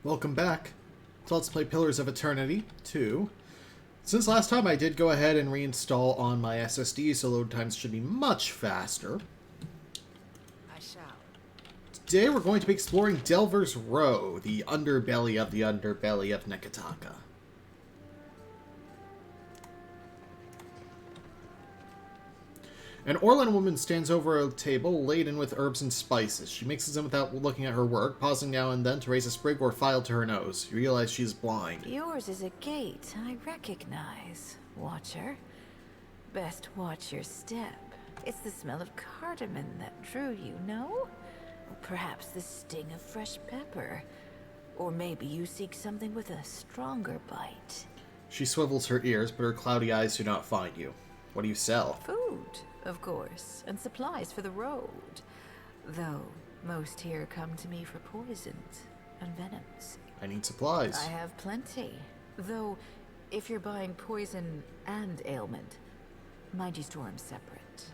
Welcome back to Let's Play Pillars of Eternity 2. Since last time I did go ahead and reinstall on my SSD, so load times should be much faster. I shall. Today we're going to be exploring Delver's Row, the underbelly of Nekataka. An Orlan woman stands over a table laden with herbs and spices. She mixes them without looking at her work, pausing now and then to raise a sprig or file to her nose. You realize she is blind. Yours is a gate I recognize, Watcher. Best watch your step. It's the smell of cardamom that drew you, no? Perhaps the sting of fresh pepper. Or maybe you seek something with a stronger bite. She swivels her ears, but her cloudy eyes do not find you. What do you sell? Food, of course, and supplies for the road. Though most here come to me for poisons and venoms. I need supplies. I have plenty. Though, if you're buying poison and ailment, mind you store them separate.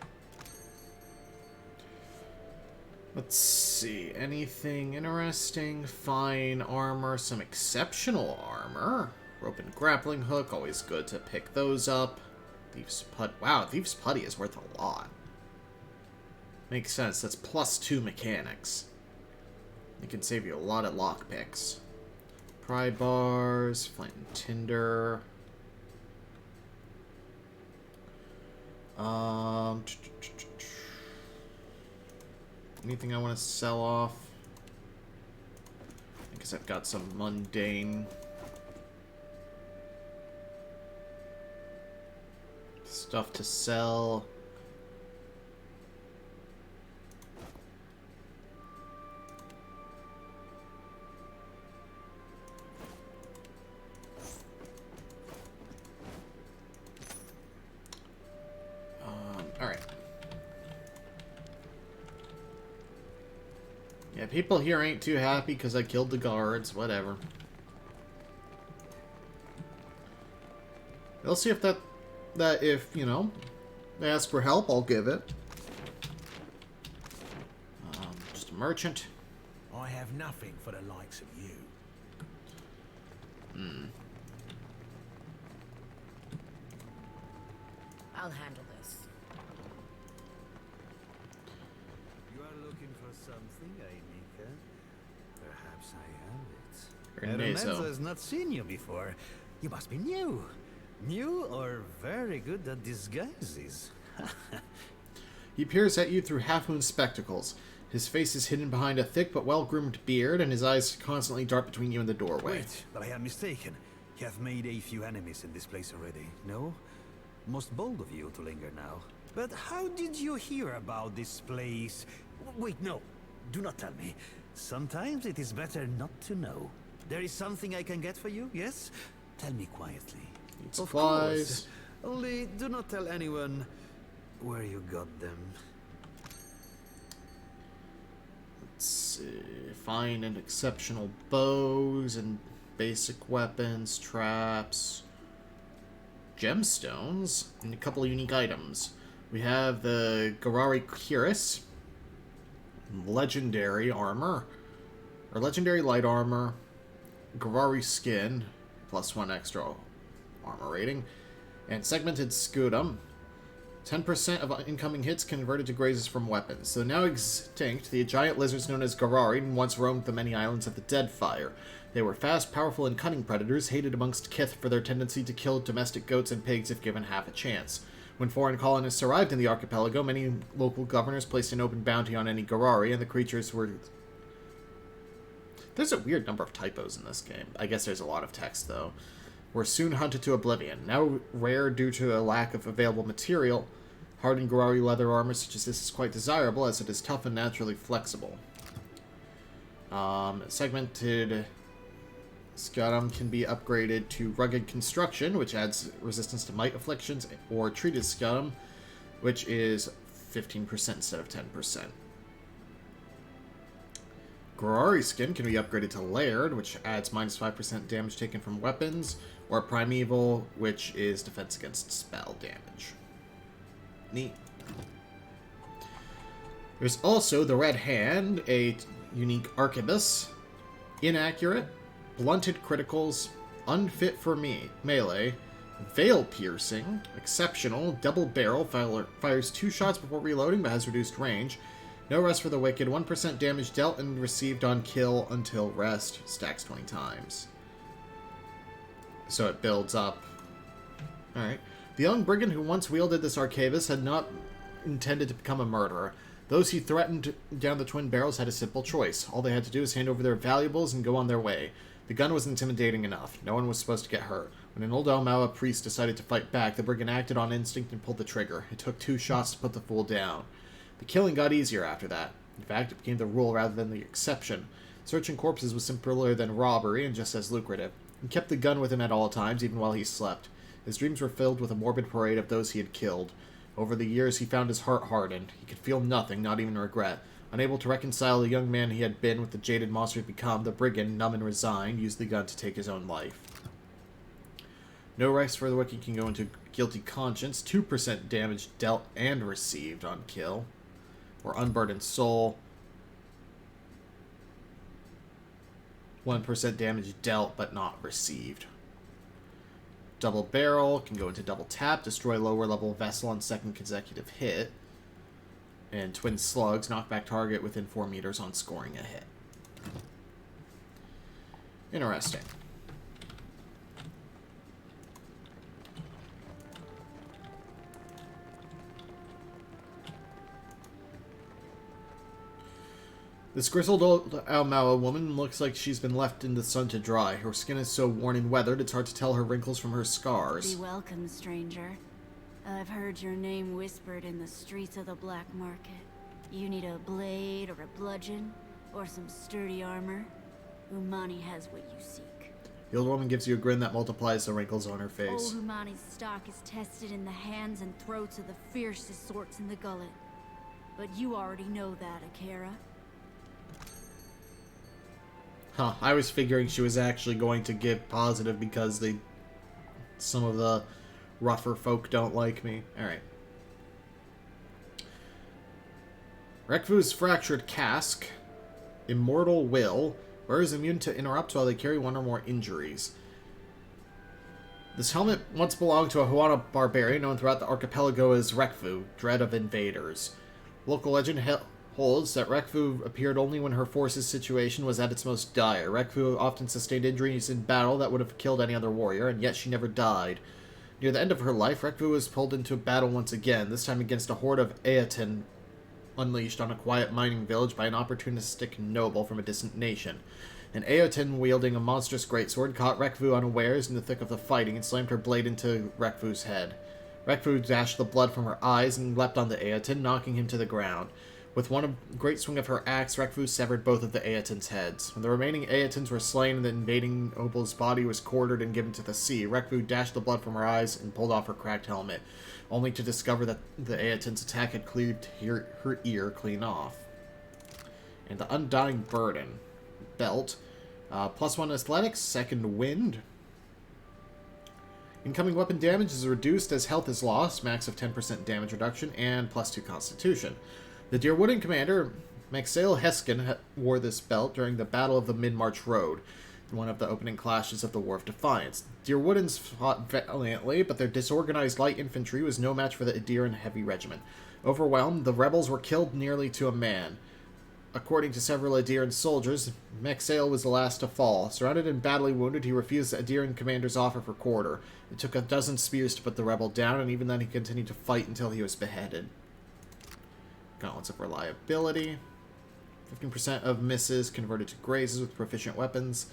Let's see. Anything interesting? Fine armor, some exceptional armor. Rope and grappling hook, always good to pick those up. Thief's Putty. Wow, Thief's Putty is worth a lot. Makes sense. That's +2 mechanics. It can save you a lot at lockpicks. Pry bars, flint and tinder. Anything I want to sell off? I guess I've got some mundane stuff to sell. Alright. Yeah, people here ain't too happy because I killed the guards. Whatever. They'll see if that if, you know, they ask for help, I'll give it. Just a merchant. I have nothing for the likes of you. I'll handle this. You are looking for something, Nika? Perhaps I have it. Ernesto. has not seen you before. You must be new. New or very good at disguises. He peers at you through half-moon spectacles. His face is hidden behind a thick but well-groomed beard, and his eyes constantly dart between you and the doorway. Wait, but I am mistaken. You have made a few enemies in this place already, no? Most bold of you to linger now. But how did you hear about this place? Wait, no. Do not tell me. Sometimes it is better not to know. There is something I can get for you, yes? Tell me quietly. Supplies. Only do not tell anyone where you got them. Let's see. Fine and exceptional bows and basic weapons, traps, gemstones, and a couple of unique items. We have the Garari Cuirass, legendary armor, or legendary light armor, Garari skin, +1 extra armor rating, and segmented scutum. 10% of incoming hits converted to grazes from weapons. So now extinct, the giant lizards known as Garari once roamed the many islands of the Deadfire. They were fast, powerful, and cunning predators, hated amongst Kith for their tendency to kill domestic goats and pigs if given half a chance. When foreign colonists arrived in the archipelago, many local governors placed an open bounty on any Garari, and the creatures were... There's a weird number of typos in this game. I guess there's a lot of text, though. Were soon hunted to oblivion. Now rare due to a lack of available material, hardened Garari leather armor such as this is quite desirable as it is tough and naturally flexible. Segmented scutum can be upgraded to rugged construction, which adds resistance to might afflictions, or treated scutum, which is 15% instead of 10%. Garari skin can be upgraded to layered, which adds -5% damage taken from weapons, or primeval, which is defense against spell damage. Neat. There's also the Red Hand, a unique arquebus. Inaccurate, blunted criticals, unfit for melee, veil piercing, exceptional, double barrel, fires 2 shots before reloading but has reduced range, no rest for the wicked, 1% damage dealt and received on kill until rest, stacks 20 times. So it builds up. Alright. The young brigand who once wielded this arquebus had not intended to become a murderer. Those he threatened down the twin barrels had a simple choice. All they had to do was hand over their valuables and go on their way. The gun was intimidating enough. No one was supposed to get hurt. When an old Almawa priest decided to fight back, the brigand acted on instinct and pulled the trigger. It took 2 shots to put the fool down. The killing got easier after that. In fact, it became the rule rather than the exception. Searching corpses was simpler than robbery and just as lucrative. He kept the gun with him at all times, even while he slept. His dreams were filled with a morbid parade of those he had killed. Over the years, he found his heart hardened. He could feel nothing, not even regret. Unable to reconcile the young man he had been with the jaded monster he had become, the brigand, numb and resigned, used the gun to take his own life. No rest for the wicked can go into guilty conscience. 2% damage dealt and received on kill. Or unburdened soul. 1% damage dealt but not received. Double barrel can go into double tap, destroy lower level vessel on second consecutive hit. And twin slugs, knock back target within 4 meters on scoring a hit. Interesting. This grizzled old Almawa woman looks like she's been left in the sun to dry. Her skin is so worn and weathered, it's hard to tell her wrinkles from her scars. Be welcome, stranger. I've heard your name whispered in the streets of the black market. You need a blade or a bludgeon, or some sturdy armor. Umani has what you seek. The old woman gives you a grin that multiplies the wrinkles on her Old face. Umani's stock is tested in the hands and throats of the fiercest sorts in the Gullet. But you already know that, Akira. Huh, I was figuring she was actually going to get positive because some of the rougher folk don't like me. Alright. Rekvu's fractured casque, immortal will, wearers immune to interrupts while they carry 1 or more injuries. This helmet once belonged to a Huana barbarian known throughout the archipelago as Rekvu, dread of invaders. Local legend holds that Rekvu appeared only when her force's situation was at its most dire. Rekvu often sustained injuries in battle that would have killed any other warrior, and yet she never died. Near the end of her life, Rekvu was pulled into battle once again, this time against a horde of Aeton unleashed on a quiet mining village by an opportunistic noble from a distant nation. An Aeton wielding a monstrous greatsword caught Rekvu unawares in the thick of the fighting and slammed her blade into Rekvu's head. Rekvu dashed the blood from her eyes and leapt on the Aeton, knocking him to the ground. With one great swing of her axe, Rekvu severed both of the Aetons' heads. When the remaining Aetons were slain and the invading noble's body was quartered and given to the sea, Rekvu dashed the blood from her eyes and pulled off her cracked helmet, only to discover that the Aetons' attack had cleaved her ear clean off. And the Undying Burden belt, +1 athletics, second wind. Incoming weapon damage is reduced as health is lost, max of 10% damage reduction, and +2 constitution. The Deerwood commander, Maxael Heskin, wore this belt during the Battle of the Mid-March Road, one of the opening clashes of the War of Defiance. Deerwoodans fought valiantly, but their disorganized light infantry was no match for the Adiran heavy regiment. Overwhelmed, the rebels were killed nearly to a man. According to several Adiran soldiers, Maxael was the last to fall. Surrounded and badly wounded, he refused the Adiran commander's offer for quarter. It took a dozen spears to put the rebel down, and even then he continued to fight until he was beheaded. Gauntlets of reliability. 15% of misses converted to grazes with proficient weapons.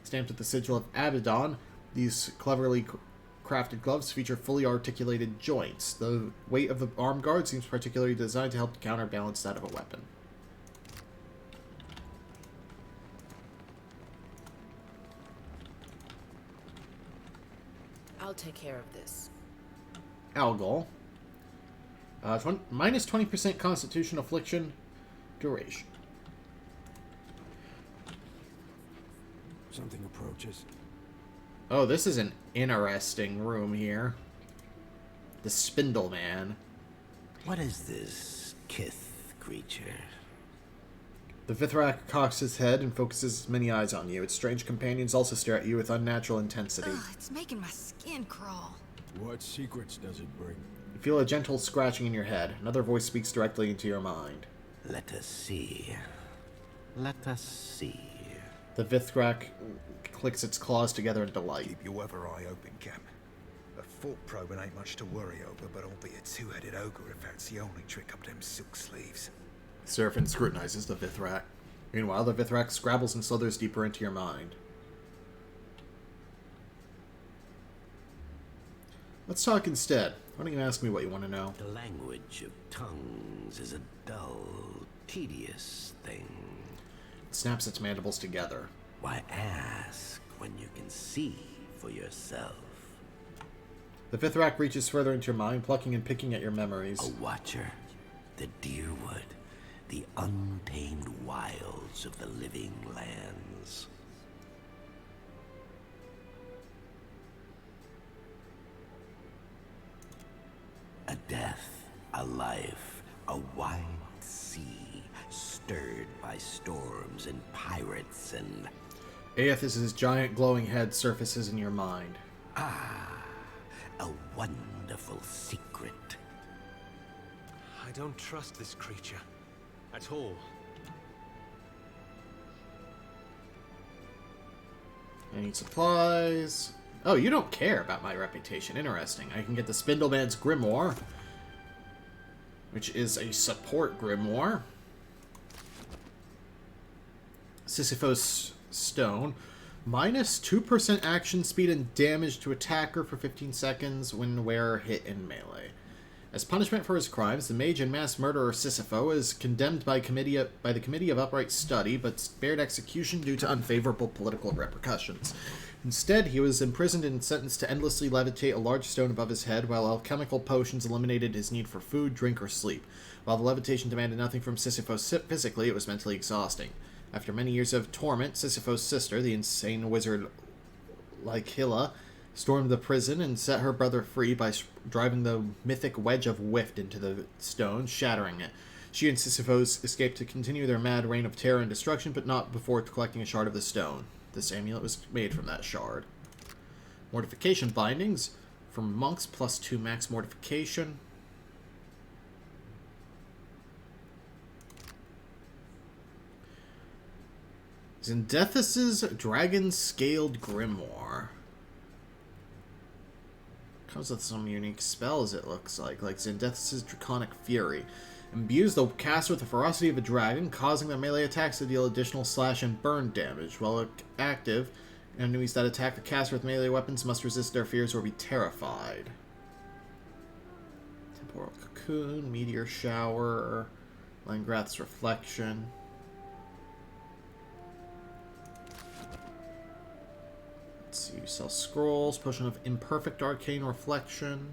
Stamped with the sigil of Abaddon, these cleverly crafted gloves feature fully articulated joints. The weight of the arm guard seems particularly designed to help counterbalance that of a weapon. I'll take care of this. Algol. Minus 20% Constitution Affliction. Duration. Something approaches. Oh, this is an interesting room here. The Spindle Man. What is this Kith creature? The Vithrak cocks his head and focuses his many eyes on you. Its strange companions also stare at you with unnatural intensity. Ugh, it's making my skin crawl. What secrets does it bring? You feel a gentle scratching in your head. Another voice speaks directly into your mind. Let us see. Let us see. The Vithrak clicks its claws together in delight. Keep your other eye open, Cam. A thought probing ain't much to worry over, but I'll be a two-headed ogre if that's the only trick up them silk sleeves. Seraphin scrutinizes the Vithrak. Meanwhile, the Vithrak scrabbles and slithers deeper into your mind. Let's talk instead. Why don't you ask me what you want to know? The language of tongues is a dull, tedious thing. It snaps its mandibles together. Why ask when you can see for yourself? The Vithrak reaches further into your mind, plucking and picking at your memories. A watcher, the Deerwood, the untamed wilds of the living lands. A death, a life, a wide sea, stirred by storms and pirates and... Aethys's giant glowing head surfaces in your mind. a wonderful secret. I don't trust this creature. At all. I need supplies. Oh, you don't care about my reputation. Interesting. I can get the Spindle Man's Grimoire, which is a support Grimoire. Sisyphos Stone. Minus 2% action speed and damage to attacker for 15 seconds when wearer hit in melee. As punishment for his crimes, the mage and mass murderer Sisypho is condemned by the Committee of Upright Study, but spared execution due to unfavorable political repercussions. Instead, he was imprisoned and sentenced to endlessly levitate a large stone above his head, while alchemical potions eliminated his need for food, drink, or sleep. While the levitation demanded nothing from Sisypho physically, it was mentally exhausting. After many years of torment, Sisypho's sister, the insane wizard Lycilla, stormed the prison and set her brother free by driving the mythic wedge of Wift into the stone, shattering it. She and Sisyphos escaped to continue their mad reign of terror and destruction, but not before collecting a shard of the stone. This amulet was made from that shard. Mortification bindings. For monks, +2 max mortification. Zendethis' Dragon-Scaled Grimoire. Comes with some unique spells, it looks like Zendethis' Draconic Fury. Imbues the caster with the ferocity of a dragon, causing their melee attacks to deal additional slash and burn damage. While active, enemies that attack the caster with melee weapons must resist their fears or be terrified. Temporal Cocoon, Meteor Shower, Langrath's Reflection. Let's see, you sell scrolls, Potion of Imperfect Arcane Reflection,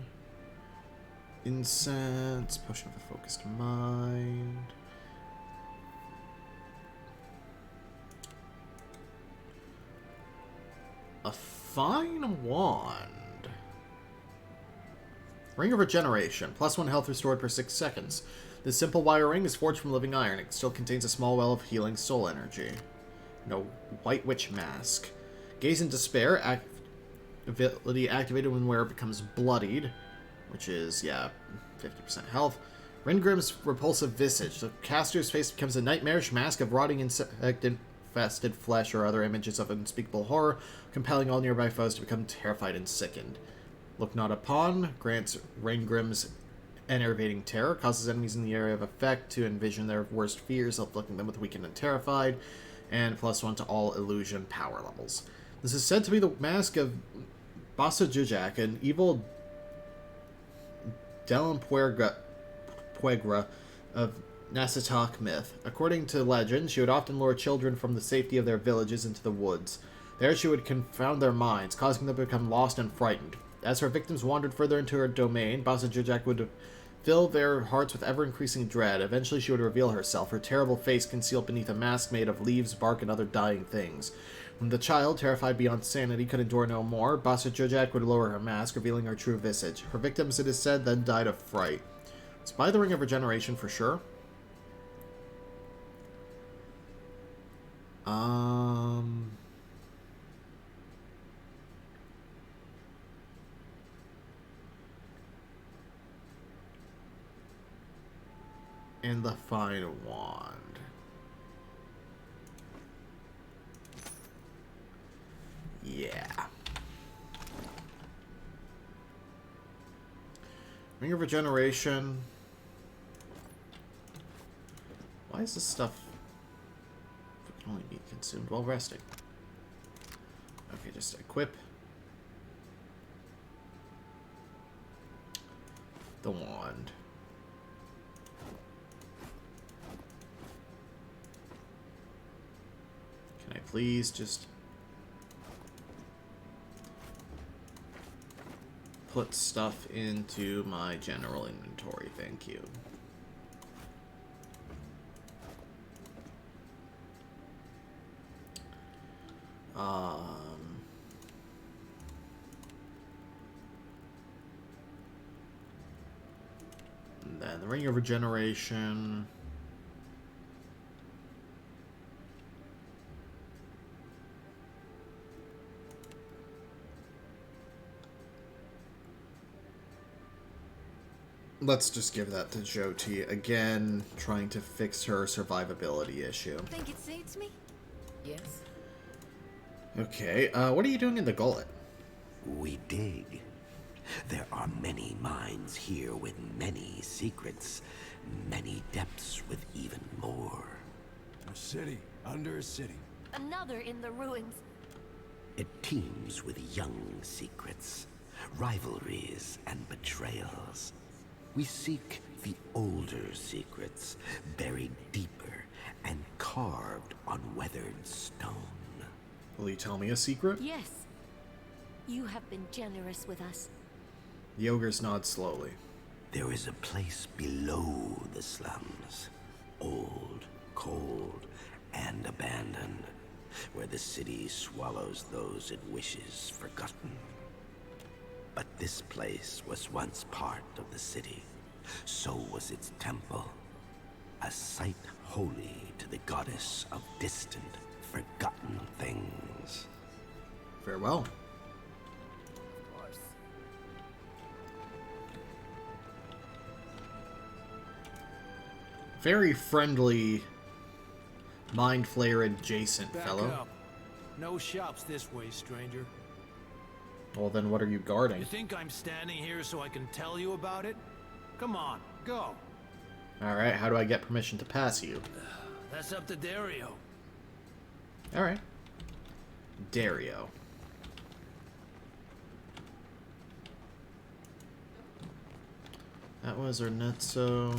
Incense, Potion of a Focused Mind. A Fine Wand. Ring of Regeneration, +1 health restored per 6 seconds. This simple wire ring is forged from living iron. It still contains a small well of healing soul energy. No White Witch Mask. Gaze in Despair, ability activated when wearer becomes bloodied, which is, 50% health. Ringrim's Repulsive Visage. The caster's face becomes a nightmarish mask of rotting insect-infested flesh or other images of unspeakable horror, compelling all nearby foes to become terrified and sickened. Look Not Upon grants Ringrim's enervating terror, causes enemies in the area of effect to envision their worst fears, afflicting them with weakened and terrified, and +1 to all illusion power levels. This is said to be the mask of Basa Jujak, an evil Delampuegra of Nasatak myth. According to legend, she would often lure children from the safety of their villages into the woods. There she would confound their minds, causing them to become lost and frightened. As her victims wandered further into her domain, Basa Jujak would fill their hearts with ever-increasing dread. Eventually she would reveal herself, her terrible face concealed beneath a mask made of leaves, bark, and other dying things. When the child, terrified beyond sanity, could endure no more, Basa Jujak would lower her mask, revealing her true visage. Her victims, it is said, then died of fright. Let's buy the Ring of Regeneration for sure. Um... And the fine wand. Yeah. Ring of Regeneration. Why is this stuff... It can only be consumed while resting. Okay, just equip the wand. Can I please just put stuff into my general inventory? Thank you. And then the Ring of Regeneration. Let's just give that to Jyoti. Again, trying to fix her survivability issue. Think it suits me? Yes. Okay, what are you doing in the Gullet? We dig. There are many mines here with many secrets, many depths with even more. A city under a city. Another in the ruins. It teems with young secrets, rivalries, and betrayals. We seek the older secrets, buried deeper and carved on weathered stone. Will you tell me a secret? Yes. You have been generous with us. The ogres nod slowly. There is a place below the slums, old, cold, and abandoned, where the city swallows those it wishes forgotten. But this place was once part of the city. So was its temple, a site holy to the goddess of distant, forgotten things. Farewell. Of course. Very friendly, mind flayer adjacent Back fellow. up. No shops this way, stranger. Well, then what are you guarding? You think I'm standing here so I can tell you about it? Come on, go. Alright, how do I get permission to pass you? That's up to Dario. Alright. Dario. That was Ornetzo.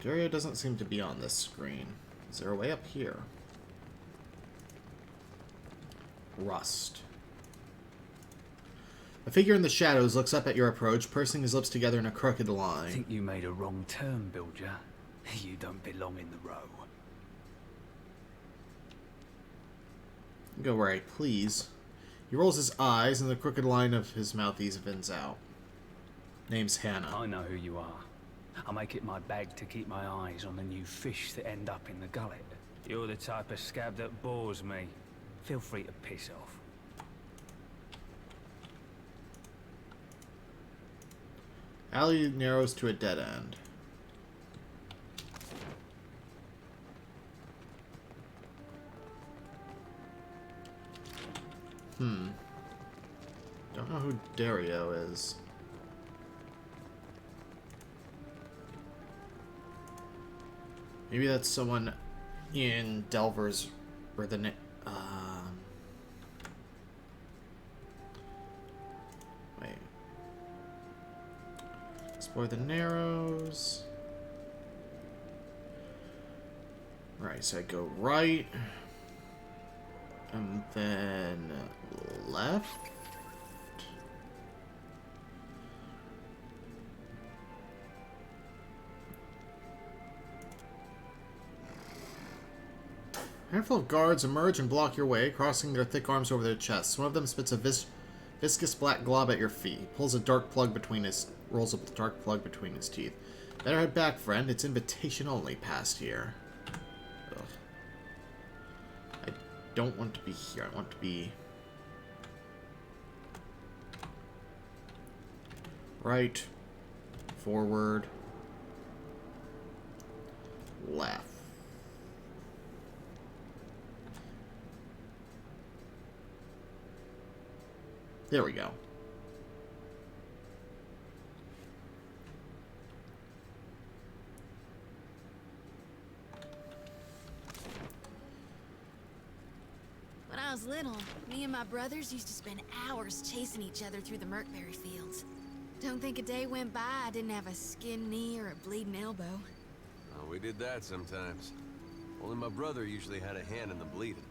Dario doesn't seem to be on this screen. Is there a way up here? Rust. A figure in the shadows looks up at your approach, pursing his lips together in a crooked I line. think you made a wrong turn, Bilger. You don't belong in the row. Go where I please. He rolls his eyes, and the crooked line of his mouth evens out. Name's Hannah. I know who you are. I make it my bag to keep my eyes on the new fish that end up in the gullet. You're the type of scab that bores me. Feel free to piss off. Alley narrows to a dead end. Don't know who Dario is. Maybe that's someone in Delver's or the wait. Explore the Narrows. Right, so I go right. And then left. A handful of guards emerge and block your way, crossing their thick arms over their chests. One of them spits a Viscous black glob at your feet. He rolls a dark plug between his teeth. Better head back, friend. It's invitation only past here. Ugh. I don't want to be here. I want to be right, forward, left. There we go. When I was little, me and my brothers used to spend hours chasing each other through the Merkberry fields. Don't think a day went by I didn't have a skinned knee or a bleeding elbow. Oh, we did that sometimes. Only my brother usually had a hand in the bleeding.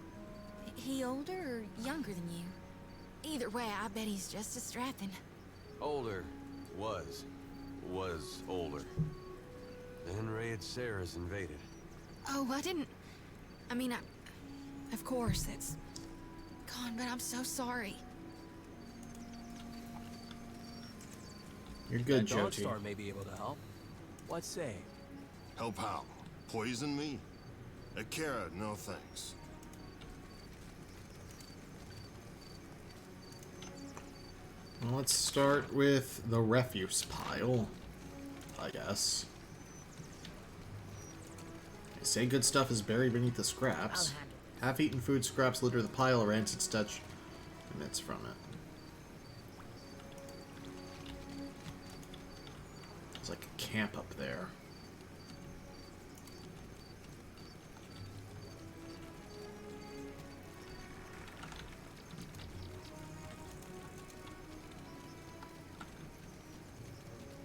He older or younger than you? Either way, I bet he's just as strapping. Older. Was older. Then Raid Sarah's invaded. Oh, of course, that's gone, but I'm so sorry. You're good, That Jyoti. Dagstar may be able to help. What say? Help how? Poison me? Akira, no thanks. Well, let's start with the refuse pile, I guess. They say good stuff is buried beneath the scraps. Half-eaten food scraps litter the pile, rancid stench emits from it. It's like a camp up there.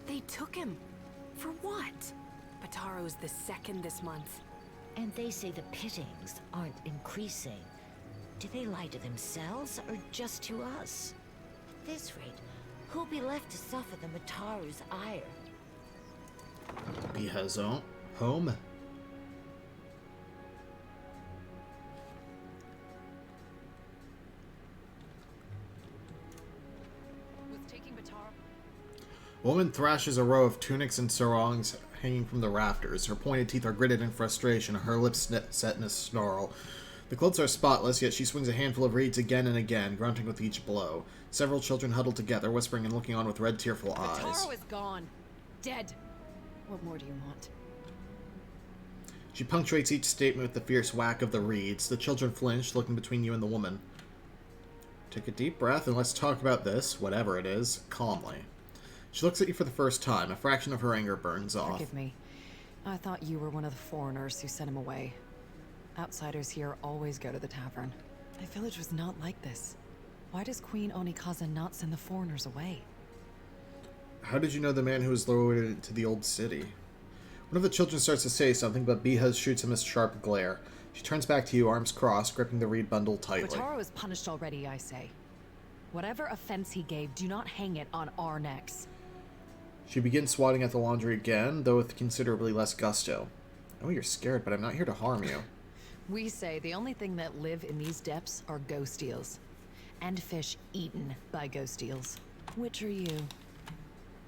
They took him. For what? Bataro's the second this month. And they say the pittings aren't increasing. Do they lie to themselves or just to us? At this rate, who'll be left to suffer the Mataru's ire? Biha's home. A woman thrashes a row of tunics and sarongs hanging from the rafters. Her pointed teeth are gritted in frustration, her lips set in a snarl. The clothes are spotless, yet she swings a handful of reeds again and again, grunting with each blow. Several children huddle together, whispering and looking on with red, tearful eyes. Bataro is gone. Dead. What more do you want? She punctuates each statement with the fierce whack of the reeds. The children flinch, looking between you and the woman. Take a deep breath and let's talk about this, whatever it is, calmly. She looks at you for the first time. A fraction of her anger burns off. Forgive me. I thought you were one of the foreigners who sent him away. Outsiders here always go to the tavern. My village was not like this. Why does Queen Onikaza not send the foreigners away? How did you know the man who was lowered to the old city? One of the children starts to say something, but Biha shoots him a sharp glare. She turns back to you, arms crossed, gripping the reed bundle tightly. Bataro is punished already, I say. Whatever offense he gave, do not hang it on our necks. She begins swatting at the laundry again, though with considerably less gusto. I know you're scared, but I'm not here to harm you. We say the only thing that live in these depths are ghost eels. And fish eaten by ghost eels. Which are you?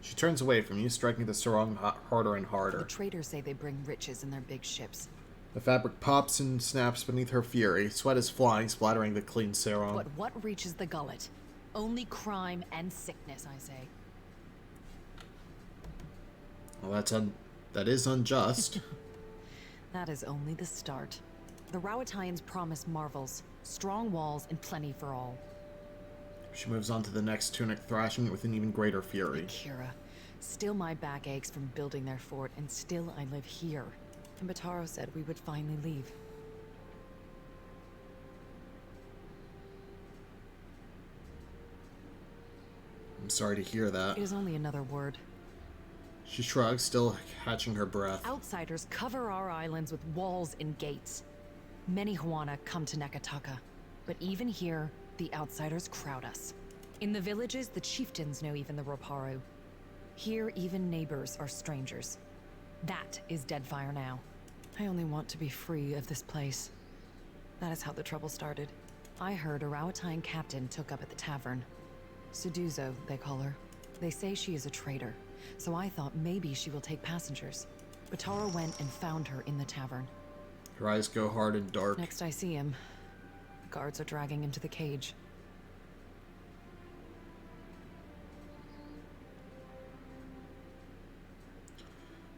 She turns away from you, striking the sarong harder and harder. The traders say they bring riches in their big ships. The fabric pops and snaps beneath her fury. Sweat is flying, splattering the clean sarong. But what reaches the gullet? Only crime and sickness, I say. Well, that is unjust. That is only the start. The Rawatayans promise marvels, strong walls, and plenty for all. She moves on to the next tunic, thrashing it with an even greater fury. Akira, still my back aches from building their fort, and still I live here. And Bataro said we would finally leave. I'm sorry to hear that. It is only another word. She shrugs, still catching her breath. Outsiders cover our islands with walls and gates. Many Huana come to Nekataka, but even here, the outsiders crowd us. In the villages, the chieftains know even the Roparu. Here, even neighbors are strangers. That is Deadfire now. I only want to be free of this place. That is how the trouble started. I heard a Rawatayan captain took up at the tavern. Seduzo, they call her. They say she is a traitor, so I thought maybe she will take passengers. Bataro went and found her in the tavern. Her eyes go hard and dark. Next I see him, the guards are dragging him to the cage.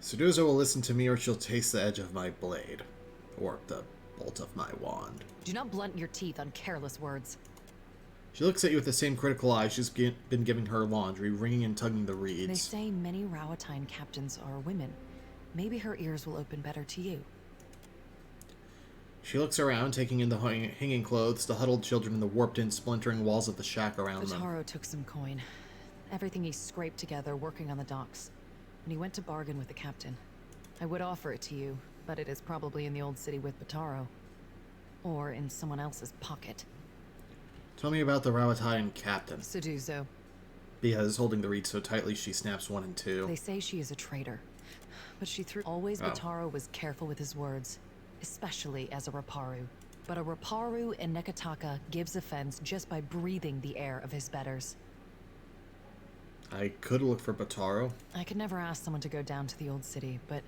Seduzo will listen to me or she'll taste the edge of my blade. Or the bolt of my wand. Do not blunt your teeth on careless words. She looks at you with the same critical eye she's been giving her laundry, wringing and tugging the reeds. They say many Rawatine captains are women. Maybe her ears will open better to you. She looks around, taking in the hanging clothes, the huddled children, and the warped-in, splintering walls of the shack around them. Bataro took some coin. Everything he scraped together working on the docks. And he went to bargain with the captain. I would offer it to you, but it is probably in the old city with Bataro. Or in someone else's pocket. Tell me about the Rawatine captain. Seduzo. Bia is holding the reed so tightly she snaps 1 and 2. They say she is a traitor. But she threw... Always Bataro was careful with his words. Especially as a Raparu. But a Raparu in Nekataka gives offense just by breathing the air of his betters. I could look for Bataro. I could never ask someone to go down to the old city, but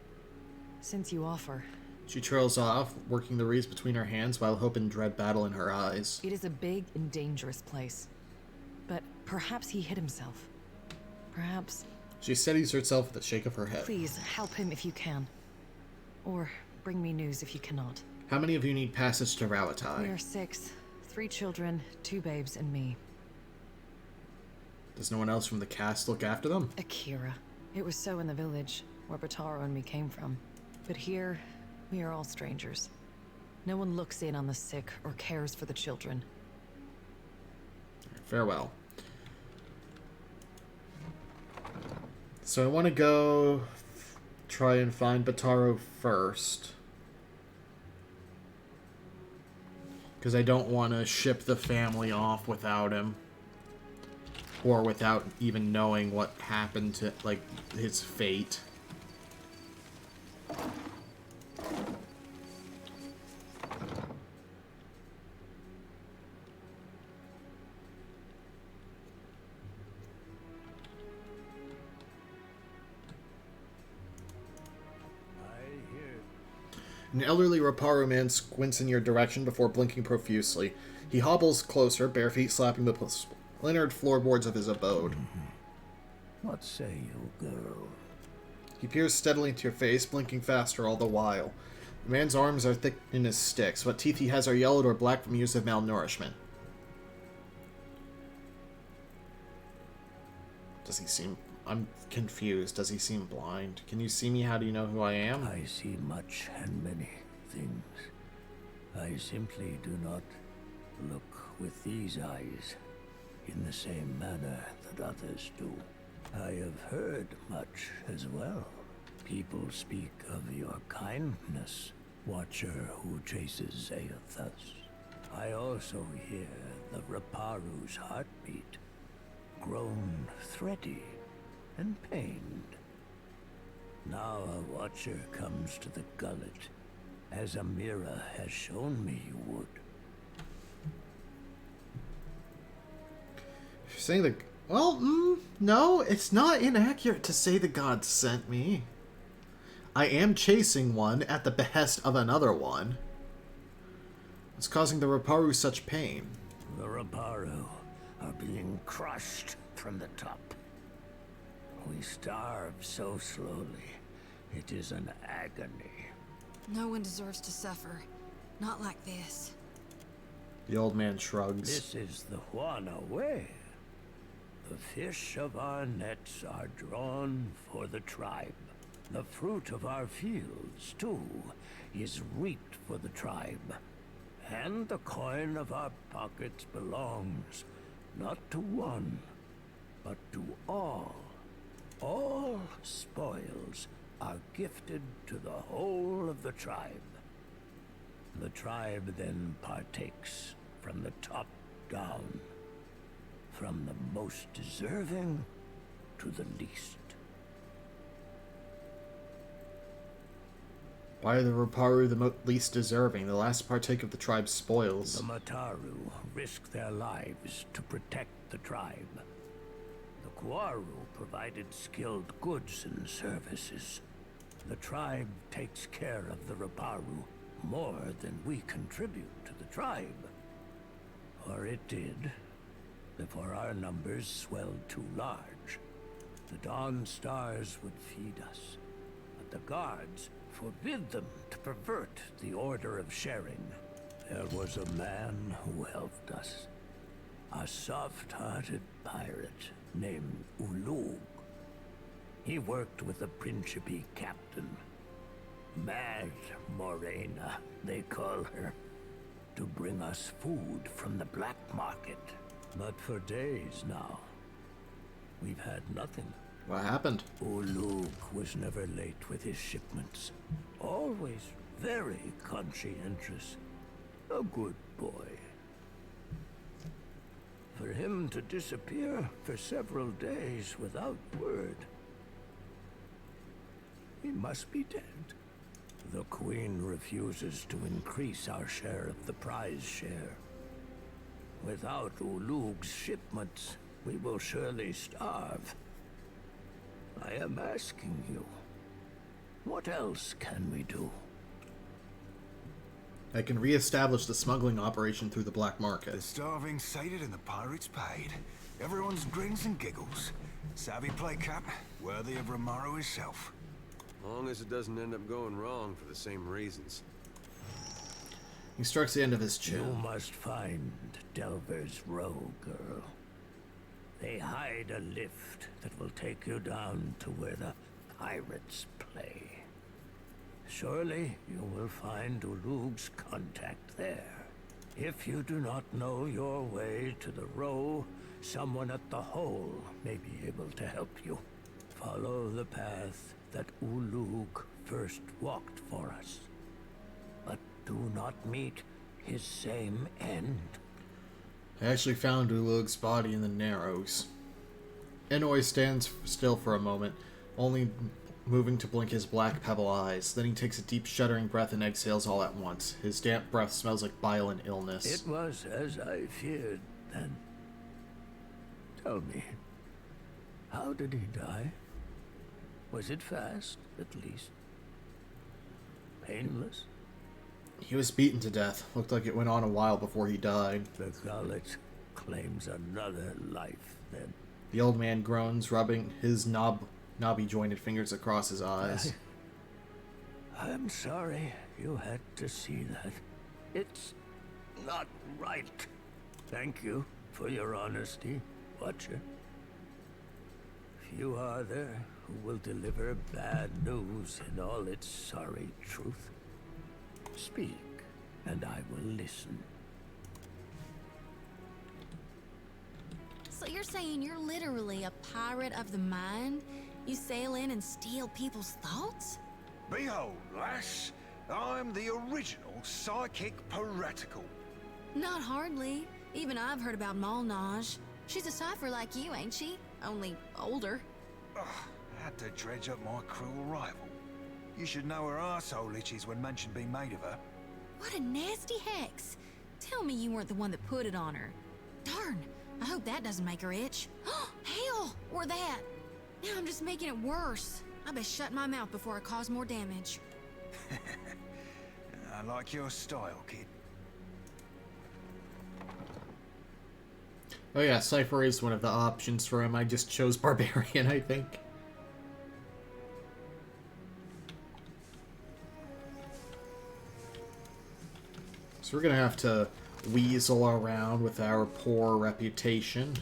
since you offer... She trails off, working the reeds between her hands while hope and dread battle in her eyes. It is a big and dangerous place. But perhaps he hid himself. Perhaps... She steadies herself with a shake of her head. Please, help him if you can. Or bring me news if you cannot. How many of you need passage to Rawatine? We are 6. 3 children, 2 babes, and me. Does no one else from the cast look after them? Akira. It was so in the village, where Bataro and me came from. But here, we are all strangers. No one looks in on the sick or cares for the children. Farewell. So I want to go try and find Bataro first. Because I don't want to ship the family off without him. Or without even knowing what happened to, like, his fate. An elderly Raparu man squints in your direction before blinking profusely. He hobbles closer, bare feet slapping the splintered floorboards of his abode. What say you, girl? He peers steadily into your face, blinking faster all the while. The man's arms are thick in his sticks. What teeth he has are yellowed or black from use of malnourishment. Does he seem... I'm confused. Does he seem blind? Can you see me? How do you know who I am? I see much and many things. I simply do not look with these eyes in the same manner that others do. I have heard much as well. People speak of your kindness, Watcher who chases Aethus. I also hear the Raparu's heartbeat, grown thready and pained. Now a Watcher comes to the Gullet, as Amira has shown me you would. You're saying the... Well, no, it's not inaccurate to say the gods sent me. I am chasing one at the behest of another one. What's causing the Raparu such pain? The Raparu are being crushed from the top. We starve so slowly. It is an agony. No one deserves to suffer. Not like this. The old man shrugs. This is the Huana way. The fish of our nets are drawn for the tribe. The fruit of our fields, too, is reaped for the tribe. And the coin of our pockets belongs not to one, but to all. All spoils are gifted to the whole of the tribe. The tribe then partakes from the top down, from the most deserving to the least. Why are the Raparu the least deserving? The last partake of the tribe's spoils. The Mataru risk their lives to protect the tribe. The Quaru provided skilled goods and services. The tribe takes care of the Reparu more than we contribute to the tribe. Or it did, before our numbers swelled too large. The Dawn Stars would feed us, but the guards forbid them to pervert the order of sharing. There was a man who helped us. A soft-hearted pirate named Ulug. He worked with the Principe captain. Mad Morena, they call her, to bring us food from the black market. But for days now, we've had nothing. What happened? Ulug was never late with his shipments. Always very conscientious. A good boy. For him to disappear for several days without word, he must be dead. The Queen refuses to increase our share of the prize share. Without Ulug's shipments, we will surely starve. I am asking you, what else can we do? I can re-establish the smuggling operation through the black market. The starving sated and the pirates paid. Everyone's grins and giggles. Savvy play, Cap. Worthy of Romaro himself. Long as it doesn't end up going wrong for the same reasons. He strikes the end of his chin. You must find Delver's Row, girl. They hide a lift that will take you down to where the pirates play. Surely you will find Ulug's contact there. If you do not know your way to the Row, someone at the Hole may be able to help you. Follow the path that Ulug first walked for us. But do not meet his same end. I actually found Ulug's body in the Narrows. Inoy stands still for a moment, only moving to blink his black pebble eyes. Then he takes a deep shuddering breath and exhales all at once. His damp breath smells like bile and illness. It was as I feared then. Tell me, how did he die? Was it fast, at least? Painless? He was beaten to death. Looked like it went on a while before he died. The Gullet claims another life, then. The old man groans, rubbing his knobby-jointed fingers across his eyes. I'm sorry you had to see that. It's not right. Thank you for your honesty, Watcher. Few are there who will deliver bad news in all its sorry truth. Speak, and I will listen. So you're saying you're literally a pirate of the mind? You sail in and steal people's thoughts? Behold, lass, I'm the original psychic piratical. Not hardly. Even I've heard about Malnage. She's a cipher like you, ain't she? Only older. Ugh, had to dredge up my cruel rival. You should know her arsehole itches when mention being made of her. What a nasty hex. Tell me you weren't the one that put it on her. Darn, I hope that doesn't make her itch. Hell, or that. Now I'm just making it worse. I best shut my mouth before I cause more damage. I like your style, kid. Oh yeah, Cypher is one of the options for him. I just chose Barbarian, I think. So we're gonna have to weasel around with our poor reputation.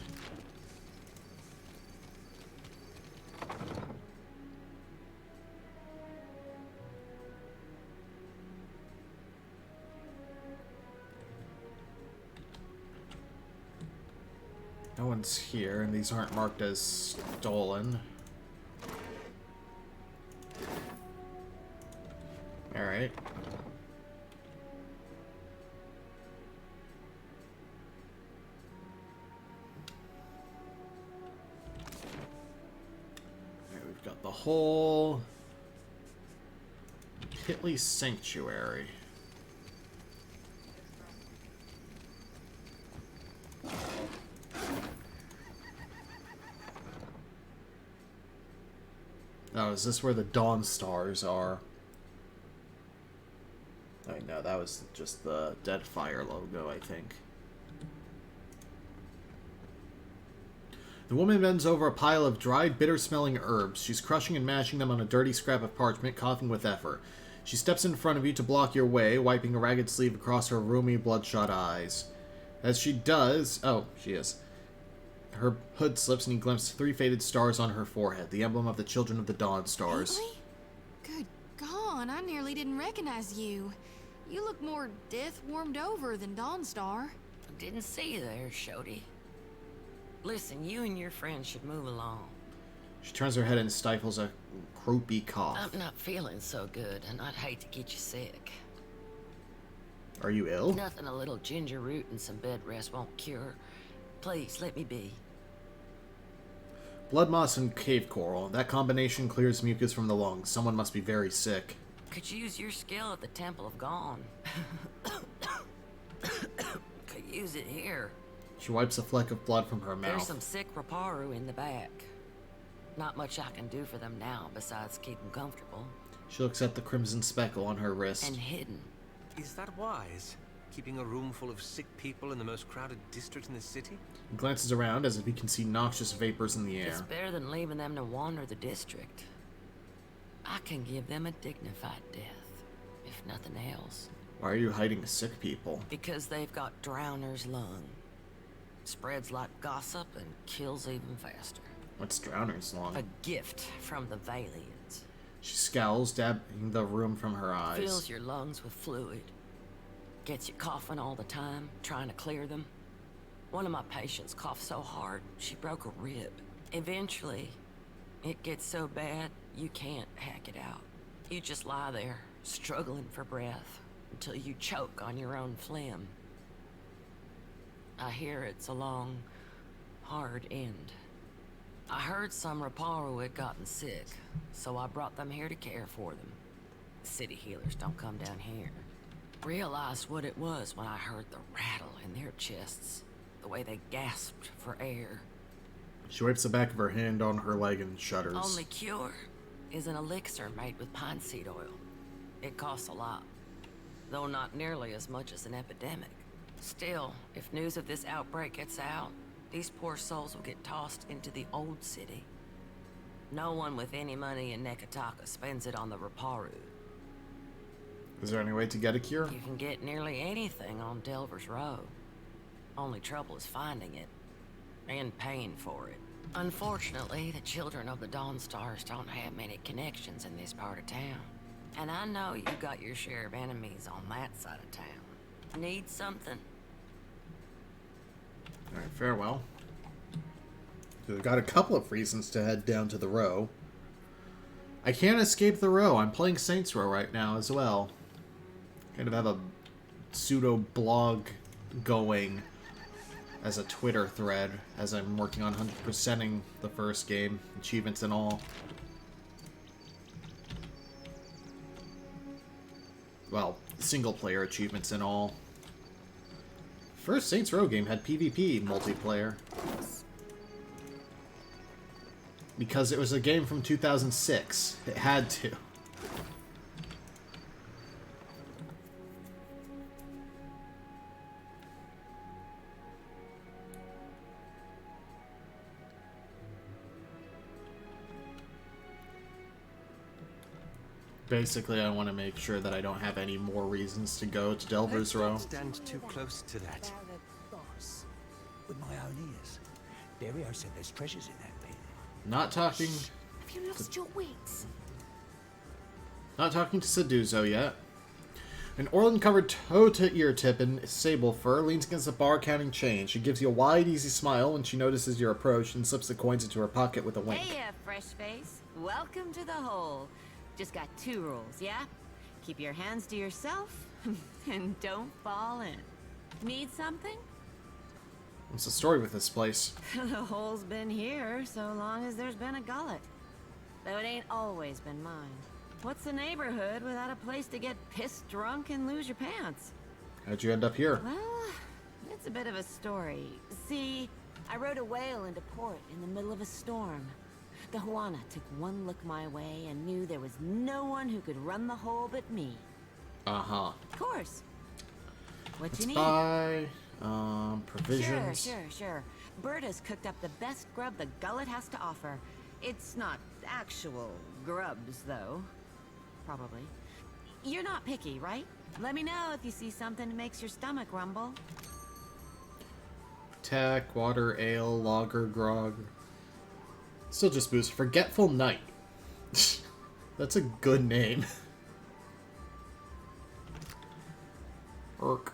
No one's here, and these aren't marked as stolen. Alright. We've got the whole Pitley Sanctuary. Oh, is this where the Dawn Stars are? Oh, no, that was just the Deadfire logo, I think. The woman bends over a pile of dried, bitter-smelling herbs. She's crushing and mashing them on a dirty scrap of parchment, coughing with effort. She steps in front of you to block your way, wiping a ragged sleeve across her roomy, bloodshot eyes. As she does... Oh, she is. Her hood slips and you glimpse 3 faded stars on her forehead, the emblem of the Children of the Dawn Stars. Really? Good God, I nearly didn't recognize you. You look more death-warmed over than Dawnstar. Didn't see you there, Shody. Listen, you and your friend should move along. She turns her head and stifles a croupy cough. I'm not feeling so good, and I'd hate to get you sick. Are you ill? Nothing a little ginger root and some bed rest won't cure. Please, let me be. Blood moss and cave coral. That combination clears mucus from the lungs. Someone must be very sick. Could use your skill at the Temple of Gone. Could use it here. She wipes a fleck of blood from her mouth. There's some sick Raparu in the back. Not much I can do for them now, besides keep them comfortable. She looks at the crimson speckle on her wrist. And hidden. Is that wise? Keeping a room full of sick people in the most crowded district in the city? He glances around as if he can see noxious vapors in the air. It's better than leaving them to wander the district. I can give them a dignified death, if nothing else. Why are you hiding sick people? Because they've got Drowner's lung. Spreads like gossip and kills even faster. What's Drowner's lung? A gift from the Valians. She scowls, dabbing the room from her eyes. Fills your lungs with fluid. Gets you coughing all the time, trying to clear them. One of my patients coughed so hard, she broke a rib. Eventually, it gets so bad, you can't hack it out. You just lie there, struggling for breath, until you choke on your own phlegm. I hear it's a long, hard end. I heard some Raparu had gotten sick, so I brought them here to care for them. City healers don't come down here. Realized what it was when I heard the rattle in their chests, the way they gasped for air. She wipes the back of her hand on her leg and shudders. Only cure is an elixir made with pine seed oil. It costs a lot, though not nearly as much as an epidemic. Still, if news of this outbreak gets out, these poor souls will get tossed into the old city. No one with any money in Nekataka spends it on the Raparu. Is there any way to get a cure? You can get nearly anything on Delver's Row. Only trouble is finding it, and paying for it. Unfortunately, the Children of the Dawn Stars don't have many connections in this part of town. And I know you got your share of enemies on that side of town. Need something? Alright, farewell. So we've got a couple of reasons to head down to the Row. I can't escape the Row. I'm playing Saints Row right now as well. Kind of have a pseudo-blog going as a Twitter thread as I'm working on 100%ing the first game, achievements and all. Well, single-player achievements and all. First Saints Row game had PvP multiplayer. Because it was a game from 2006. It had to. Basically, I want to make sure that I don't have any more reasons to go to Delver's Row. Let's not stand too close to that. Boss, with my own ears. Dario said there's treasures in that pit. Not talking. Have you lost your wits? Not talking to Seduzo yet. An Orland-covered toe-to-ear tip in sable fur leans against a bar counting change. She gives you a wide, easy smile when she notices your approach and slips the coins into her pocket with a wink. Hey, fresh face. Welcome to the hole. Just got 2 rules, yeah? Keep your hands to yourself, and don't fall in. Need something? What's the story with this place? The hole's been here so long as there's been a Gullet. Though it ain't always been mine. What's a neighborhood without a place to get pissed drunk and lose your pants? How'd you end up here? Well, it's a bit of a story. See, I rode a whale into port in the middle of a storm. The Juana took one look my way and knew there was no one who could run the hole but me. Uh-huh. Of course. What Let's you need? buy, provisions. Sure. Berta's cooked up the best grub the Gullet has to offer. It's not actual grubs, though. Probably. You're not picky, right? Let me know if you see something that makes your stomach rumble. Tech, water, ale, lager, grog. Still just boost. Forgetful Knight. That's a good name. Orc.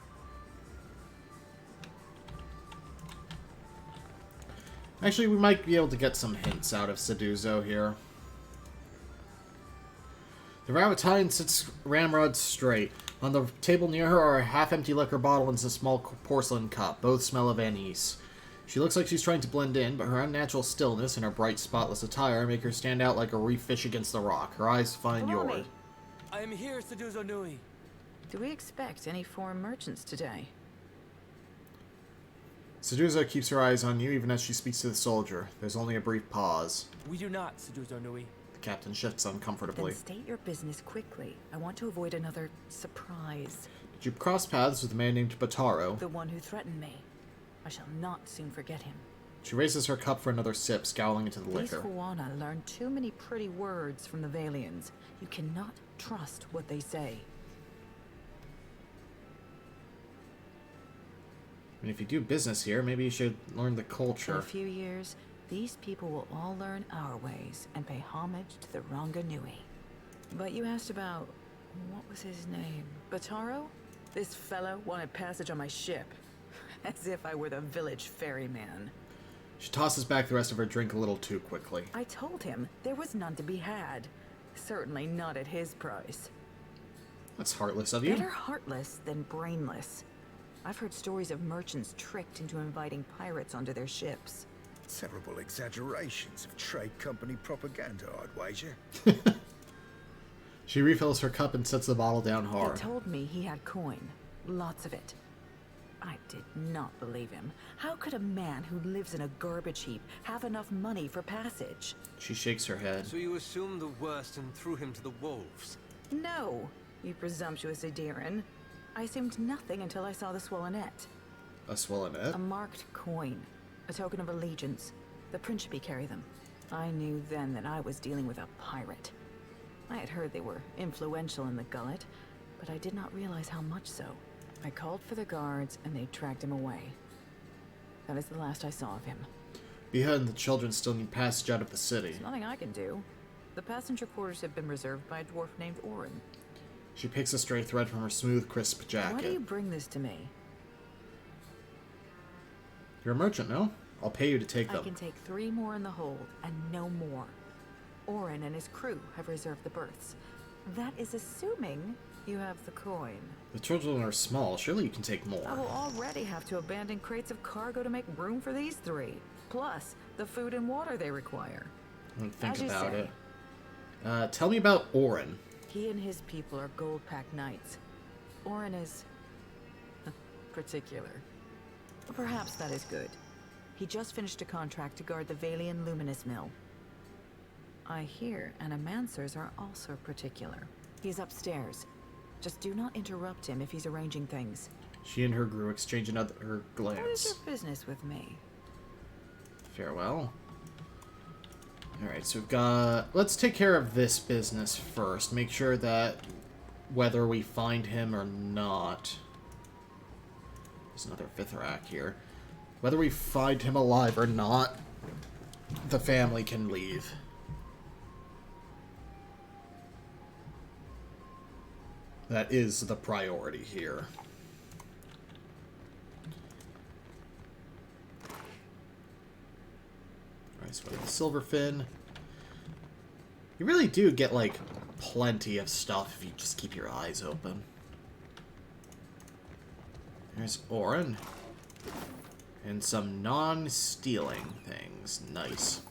Actually, we might be able to get some hints out of Seduzo here. The Ravatine sits ramrod straight. On the table near her are a half-empty liquor bottle and a small porcelain cup. Both smell of anise. She looks like she's trying to blend in, but her unnatural stillness and her bright, spotless attire make her stand out like a reef fish against the rock. Her eyes find yours. I am here, Seduzo Nui. Do we expect any foreign merchants today? Seduzo keeps her eyes on you even as she speaks to the soldier. There's only a brief pause. We do not, Seduzo Nui. The captain shifts uncomfortably. Then state your business quickly. I want to avoid another surprise. Did you cross paths with a man named Bataro? The one who threatened me. I shall not soon forget him. She raises her cup for another sip, scowling into the These liquor. Juana learned too many pretty words from the Valians. You cannot trust what they say. And if you do business here, maybe you should learn the In culture. a few years, these people will all learn our ways and pay homage to the Ranga Nui. But you asked about... what was his name? Bataro? This fellow wanted passage on my ship. As if I were the village ferryman. She tosses back the rest of her drink a little too quickly. I told him there was none to be had. Certainly not at his price. That's heartless of you. Better heartless than brainless. I've heard stories of merchants tricked into inviting pirates onto their ships. Terrible exaggerations of trade company propaganda, I'd wager. She refills her cup and sets the bottle down hard. He told me he had coin. Lots of it. I did not believe him. How could a man who lives in a garbage heap have enough money for passage? She shakes her head. So you assumed the worst and threw him to the wolves? No, you presumptuous Adiran. I assumed nothing until I saw the swollenette. A swollenette? A marked coin. A token of allegiance. The Principe carry them. I knew then that I was dealing with a pirate. I had heard they were influential in the Gullet, but I did not realize how much so. I called for the guards, and they dragged him away. That is the last I saw of him. Behind, the children still need passage out of the city. There's nothing I can do. The passenger quarters have been reserved by a dwarf named Orin. She picks a stray thread from her smooth, crisp jacket. Why do you bring this to me? You're a merchant, no? I'll pay you to take them. I can take 3 more in the hold, and no more. Orin and his crew have reserved the berths. That is assuming you have the coin. The children are small. Surely you can take more. I will already have to abandon crates of cargo to make room for these 3. Plus, the food and water they require. Don't think As you about say. it. Tell me about Orin. He and his people are gold-packed knights. Orin is... particular. Perhaps that is good. He just finished a contract to guard the Valian Luminous Mill. I hear Animancers are also particular. He's upstairs. Just do not interrupt him if he's arranging things. She and her grew exchange another glance. What is your business with me? Farewell. Alright, so we've got... Let's take care of this business first. Make sure that whether we find him or not... There's another 5th rack here. Whether we find him alive or not, the family can leave. That is the priority here. Alright, so we have the Silverfin. You really do get, like, plenty of stuff if you just keep your eyes open. There's Orin. And some non-stealing things. Nice.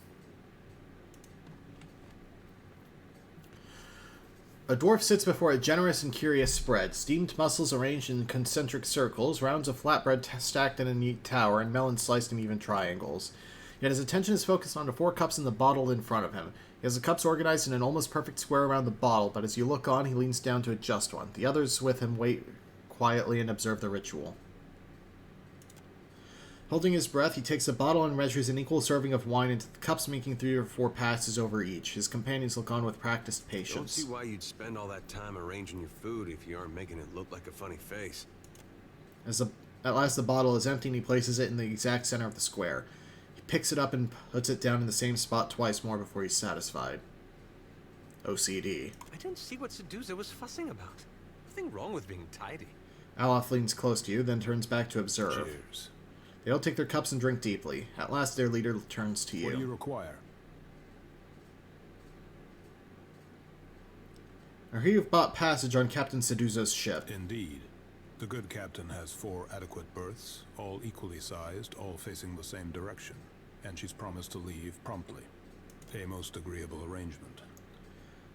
A dwarf sits before a generous and curious spread. Steamed mussels arranged in concentric circles, rounds of flatbread stacked in a neat tower, and melons sliced in even triangles. Yet his attention is focused on the 4 cups in the bottle in front of him. He has the cups organized in an almost perfect square around the bottle, but as you look on, he leans down to adjust one. The others with him wait quietly and observe the ritual. Holding his breath, he takes a bottle and measures an equal serving of wine into the cups, making 3 or 4 passes over each. His companions look on with practiced patience. Don't see why you'd spend all that time arranging your food if you aren't making it look like a funny face. At last the bottle is empty and he places it in the exact center of the square. He picks it up and puts it down in the same spot twice more before he's satisfied. OCD. I didn't see what Seduza was fussing about. Nothing wrong with being tidy. Alof leans close to you, then turns back to observe. Cheers. They all take their cups and drink deeply. At last their leader turns to you. What do you require? I hear you've bought passage on Captain Seduza's ship. Indeed. The good captain has 4 adequate berths, all equally sized, all facing the same direction, and she's promised to leave promptly. A most agreeable arrangement.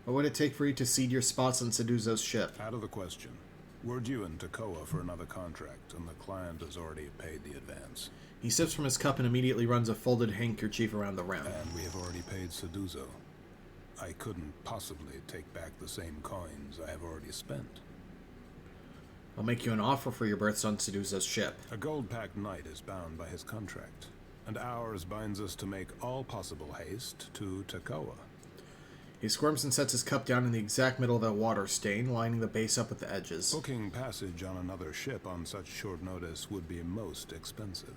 What would it take for you to cede your spots on Seduza's ship? Out of the question. We're due in Takoa for another contract, and the client has already paid the advance. He sips from his cup and immediately runs a folded handkerchief around the rim. And we have already paid Seduzo. I couldn't possibly take back the same coins I have already spent. I'll make you an offer for your berths on Seduza's ship. A gold-packed knight is bound by his contract, and ours binds us to make all possible haste to Takoa. He squirms and sets his cup down in the exact middle of a water stain, lining the base up with the edges. Booking passage on another ship on such short notice would be most expensive.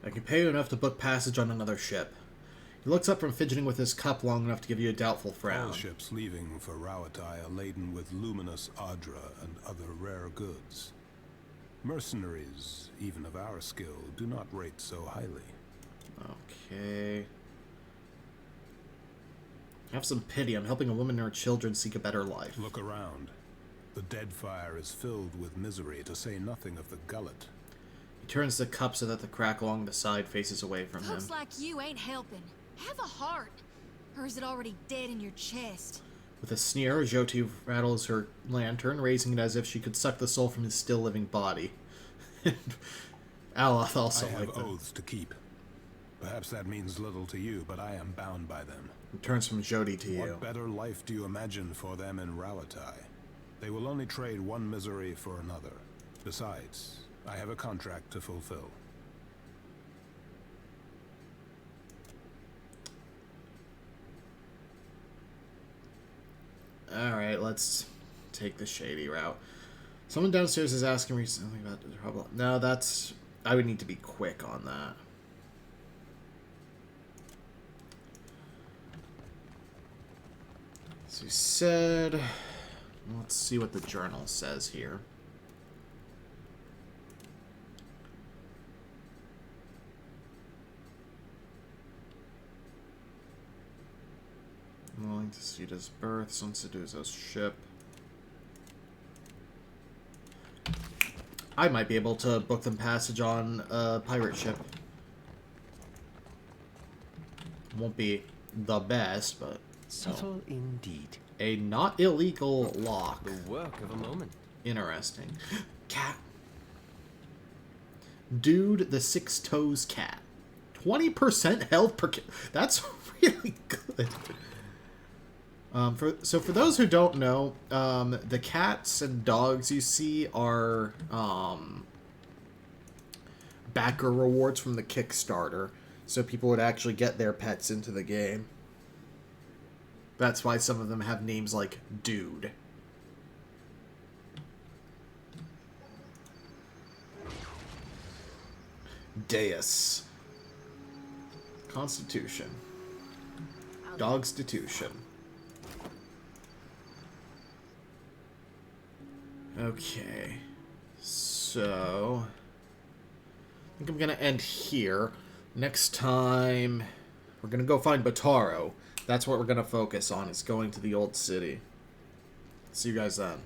I can pay you enough to book passage on another ship. He looks up from fidgeting with his cup long enough to give you a doubtful frown. All ships leaving for Rauatai are laden with luminous Adra and other rare goods. Mercenaries, even of our skill, do not rate so highly. Okay. Have some pity. I'm helping a woman and her children seek a better life. Look around. The dead fire is filled with misery, to say nothing of the gullet. He turns the cup so that the crack along the side faces away from him. Folks like you ain't helping. Have a heart. Or is it already dead in your chest? With a sneer, Jyoti rattles her lantern, raising it as if she could suck the soul from his still-living body. Aloth also I have like that. oaths to keep. Perhaps that means little to you, but I am bound by them. He turns from Jyoti to you. What better life do you imagine for them in Rauatai? They will only trade one misery for another. Besides, I have a contract to fulfill. Alright, let's take the shady route. Someone downstairs is asking me something about the trouble. No, that's... I would need to be quick on that. So he said... Let's see what the journal says here. I'm willing to see his berths on Seduza's ship. I might be able to book them passage on a pirate ship. Won't be the best, but... Subtle indeed. A not illegal lock. The work of a moment. Interesting. Cat. Dude, the 6 toes cat. 20% health per... That's really good. So for those who don't know, the cats and dogs you see are backer rewards from the Kickstarter, so people would actually get their pets into the game. That's why some of them have names like Dude. Deus. Constitution. Dogstitution. Okay, so I think I'm gonna end here. Next time, we're gonna go find Bataro. That's what we're gonna focus on, is going to the old city. See you guys then.